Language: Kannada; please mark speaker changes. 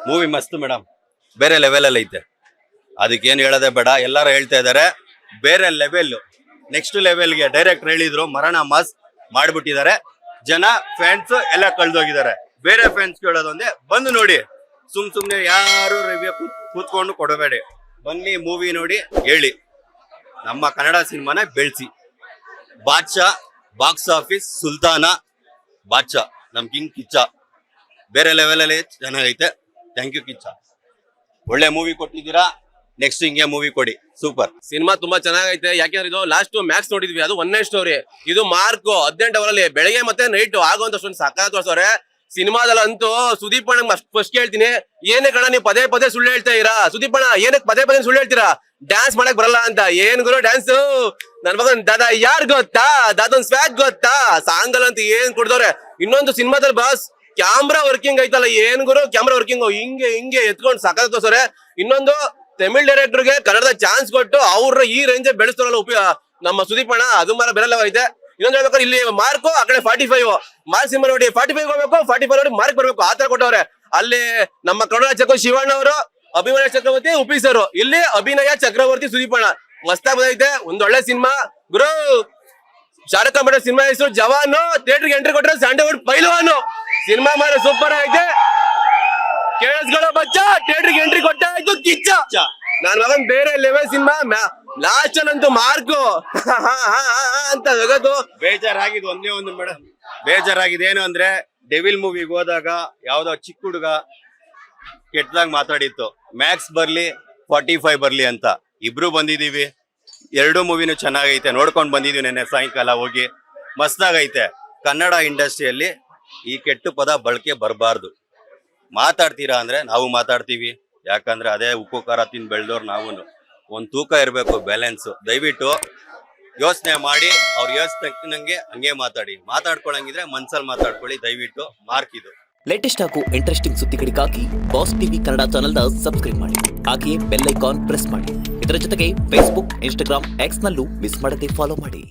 Speaker 1: ಮೂವಿ ಮಸ್ತ್ ಮೇಡಮ್, ಬೇರೆ ಲೆವೆಲ್ ಅಲ್ಲಿ ಐತೆ. ಅದಕ್ಕೇನು ಹೇಳೋದೇ ಬೇಡ, ಎಲ್ಲರೂ ಹೇಳ್ತಾ ಇದಾರೆ ಬೇರೆ ಲೆವೆಲ್. ನೆಕ್ಸ್ಟ್ ಲೆವೆಲ್ಗೆ ಡೈರೆಕ್ಟರ್ ಹೇಳಿದ್ರು ಮರಣ ಮಾಸ್ ಮಾಡ್ಬಿಟ್ಟಿದ್ದಾರೆ. ಜನ ಫ್ಯಾನ್ಸ್ ಎಲ್ಲ ಕಳ್ದೋಗಿದ್ದಾರೆ. ಬೇರೆ ಫ್ಯಾನ್ಸ್ ಕೇಳೋದೊಂದೇ, ಬಂದು ನೋಡಿ. ಸುಮ್ನೆ ಯಾರು ರಿವ್ಯೂ ಕೂತ್ಕೊಂಡು ಕೊಡಬೇಡಿ, ಬನ್ನಿ ಮೂವಿ ನೋಡಿ ಹೇಳಿ, ನಮ್ಮ ಕನ್ನಡ ಸಿನಿಮಾನ ಬೆಳೆಸಿ. ಬಾದ್ಶಾ ಬಾಕ್ಸ್ ಆಫೀಸ್ ಸುಲ್ತಾನ, ಬಾದ್ಶಾ ನಮ್ ಕಿಂಗ್ ಕಿಚ್ಚ ಬೇರೆ ಲೆವೆಲ್ ಅಲ್ಲಿ ಚೆನ್ನಾಗೈತೆ. ಥ್ಯಾಂಕ್ ಯು ಕಿಚ್ಚ, ಒಳ್ಳೆ ಮೂವಿ ಕೊಟ್ಟಿದ್ದೀರಾ. ನೆಕ್ಸ್ಟ್ ಹಿಂಗೆ ಮೂವಿ ಕೊಡಿ, ಸೂಪರ್.
Speaker 2: ಸಿನಿಮಾ ತುಂಬಾ ಚೆನ್ನಾಗೈತೆ. ಯಾಕೆಂದ್ರೆ ಇದು ಲಾಸ್ಟ್ ಮ್ಯಾಕ್ಸ್ ನೋಡಿದ್ವಿ, ಅದು 1 ಸ್ಟೋರಿ. ಇದು ಮಾರ್ಕ್ 18 ಅವರಲ್ಲಿ ಬೆಳಗ್ಗೆ ಮತ್ತೆ ನೈಟ್ ಆಗುವಂತ ಸಾಕಾಗ ತೋರ್ಸವ್ರೆ. ಸಿನಿಮಾದಲ್ಲಂತೂ ಸುದೀಪ್ ಅಣ್ಣ ಫಸ್ಟ್ ಕೇಳ್ತೀನಿ, ಏನೇ ಕಣ ನೀವು ಪದೇ ಪದೇ ಸುಳ್ಳು ಹೇಳ್ತಾ ಇರಾ? ಸುದೀಪ್ ಅಣ್ಣ ಏನಕ್ಕೆ ಪದೇ ಪದೇ ಸುಳ್ಳು ಹೇಳ್ತೀರಾ? ಡ್ಯಾನ್ಸ್ ಮಾಡಕ್ ಬರಲ್ಲ ಅಂತ. ಏನ್ ಗುರು ಡ್ಯಾನ್ಸ್? ನನ್ ಮಗನ್ ದಾದಾ ಯಾರ್ ಗೊತ್ತಾ? ದಾದನ್ ಸ್ವ್ಯಾಗ್ ಗೊತ್ತಾ? ಸಾಂಗಲ್ ಅಂತ ಏನ್ ಕೊಡ್ದವ್ರೆ. ಇನ್ನೊಂದು ಸಿನಿಮಾದಲ್ಲಿ ಬಾಸ್ ಕ್ಯಾಮ್ರಾ ವರ್ಕಿಂಗ್ ಐತಲ್ಲ, ಏನ್ ಗುರು ಕ್ಯಾಮ್ರಾ ವರ್ಕಿಂಗ್, ಹಿಂಗೆ ಎತ್ಕೊಂಡು ಸಾಕಾಗ ತೋರ್ಸವ್ರೆ. ಇನ್ನೊಂದು ತಮಿಳ್ ಡೈರೆಕ್ಟರ್ಗೆ ಕನ್ನಡದ ಚಾನ್ಸ್ ಕೊಟ್ಟು ಅವ್ರ ಈ ರೇಂಜ್ ಬೆಳೆಸ್ತಾರಲ್ಲ ನಮ್ಮ ಸುದೀಪ್ ಅಣ್ಣ, ಅದು ಮಾರ ಬೇರೆ ಲೆವೆಲ್ ಐತೆ. ಇನ್ನೊಂದು ಹೇಳ್ಬೇಕಾದ್ರೆ ಇಲ್ಲಿ ಮಾರ್ಕ್ ಆ ಕಡೆ 45 ಮಾರ್ಕ್ ಸಿನಿಮಾ ನೋಡಿ 45 ಹೋಗ್ಬೇಕು, 45 ನೋಡಿ ಮಾರ್ಕ್ ಬರ್ಬೇಕು, ಆತರ ಕೊಟ್ಟವ್ರೆ. ಅಲ್ಲಿ ನಮ್ಮ ಕನ್ನಡ ಚಕ್ರ ಶಿವಣ್ಣ ಅವರು, ಅಭಿನಯ ಚಕ್ರವರ್ತಿ ಉಪಿಸರು, ಇಲ್ಲಿ ಅಭಿನಯ ಚಕ್ರವರ್ತಿ ಸುದೀಪ್ ಅಣ್ಣ. ಮಸ್ತಾಗಿ ಬಂದೈತೆ, ಒಂದ್ ಒಳ್ಳೆ ಸಿನಿಮಾ ಗುರು. ಶಾರುಖ್ ಖಾನ್ ಬಿಡೋ ಸಿನಿಮಾ ಹೆಸರು ಜವಾನ್. ಥಿಯೇಟರ್ಗೆ ಎಂಟ್ರಿ ಕೊಟ್ಟರೆ ಸ್ಯಾಂಡಲ್ವುಡ್ ಪೈಲ್ವಾನ್. ಸಿನಿಮಾ ಮಾರ ಸೂಪರ್ ಐತೆ, ಕೇಳಿಸ್ಕೊಳ್ಳೋ ಬಚ್ಚ. ಥಿಯೇಟರ್ಗೆ ಎಂಟ್ರಿ ಕೊಟ್ಟ ಆಯ್ತು ಕಿಚ್ಚ. ನಾನ್ ಮಗನ್ ಬೇರೆ ಲೆವೆಲ್ ಸಿನಿಮಾ. ಲಾಸ್ಟ್ ಅಲ್ಲಂತೂ ಮಾರ್ಕು ಅಂತ ಜಗತ್ತು
Speaker 1: ಬೇಜಾರಾಗಿದ್ದು ಒಂದೇ ಒಂದು ಮೇಡಮ್, ಬೇಜಾರಾಗಿದೆ ಏನು ಅಂದ್ರೆ ಡೆವಿಲ್ ಮೂವಿಗೆ ಹೋದಾಗ ಯಾವ್ದೋ ಚಿಕ್ಕ ಹುಡುಗ ಕೆಟ್ಟದಾಗ ಮಾತಾಡಿತ್ತು, ಮ್ಯಾಕ್ಸ್ ಬರ್ಲಿ 45 ಬರ್ಲಿ ಅಂತ. ಇಬ್ರು ಬಂದಿದೀವಿ, 2 ಮೂವಿನೂ ಚೆನ್ನಾಗೈತೆ, ನೋಡ್ಕೊಂಡ್ ಬಂದಿದೀವಿ ನೆನ್ನೆ ಸಾಯಂಕಾಲ ಹೋಗಿ. ಮಸ್ತಾಗೈತೆ. ಕನ್ನಡ ಇಂಡಸ್ಟ್ರಿಯಲ್ಲಿ ಈ ಕೆಟ್ಟ ಪದ ಬಳಕೆ ಬರಬಾರ್ದು. ಮಾತಾಡ್ತೀರಾ ಅಂದ್ರೆ ನಾವು ಮಾತಾಡ್ತೀವಿ, ಯಾಕಂದ್ರೆ ಅದೇ ಉಪ್ಪು ಖಾರ ತಿಂದು ಬೆಳೆದವ್ರು ನಾವು. ಒಂದ್ ತೂಕ ಇರಬೇಕು, ಬ್ಯಾಲೆನ್ಸ್. ದಯವಿಟ್ಟು ಯೋಚನೆ ಮಾಡಿ, ಅವ್ರ ಯೋಚನೆ ಹಂಗೆ ಮಾತಾಡ್ಕೊಳಂಗಿದ್ರೆ ಮನ್ಸಲ್ಲಿ ಮಾತಾಡ್ಕೊಳ್ಳಿ ದಯವಿಟ್ಟು. ಮಾರ್ಕ್ ಇದು.
Speaker 3: ಲೇಟೆಸ್ಟ್ ಹಾಗೂ ಇಂಟ್ರೆಸ್ಟಿಂಗ್ ಸುದ್ದಿಗಳಿಗಾಗಿ ಬಾಸ್ ಟಿವಿ ಕನ್ನಡ ಚಾನೆಲ್ನ ಸಬ್ಸ್ಕ್ರೈಬ್ ಮಾಡಿ, ಹಾಗೆಯೇ ಬೆಲ್ ಐಕಾನ್ ಪ್ರೆಸ್ ಮಾಡಿ. ಇದರ ಜೊತೆಗೆ ಫೇಸ್ಬುಕ್, ಇನ್ಸ್ಟಾಗ್ರಾಮ್, ಎಕ್ಸ್ ನಲ್ಲೂ ಮಿಸ್ ಮಾಡದೆ ಫಾಲೋ ಮಾಡಿ.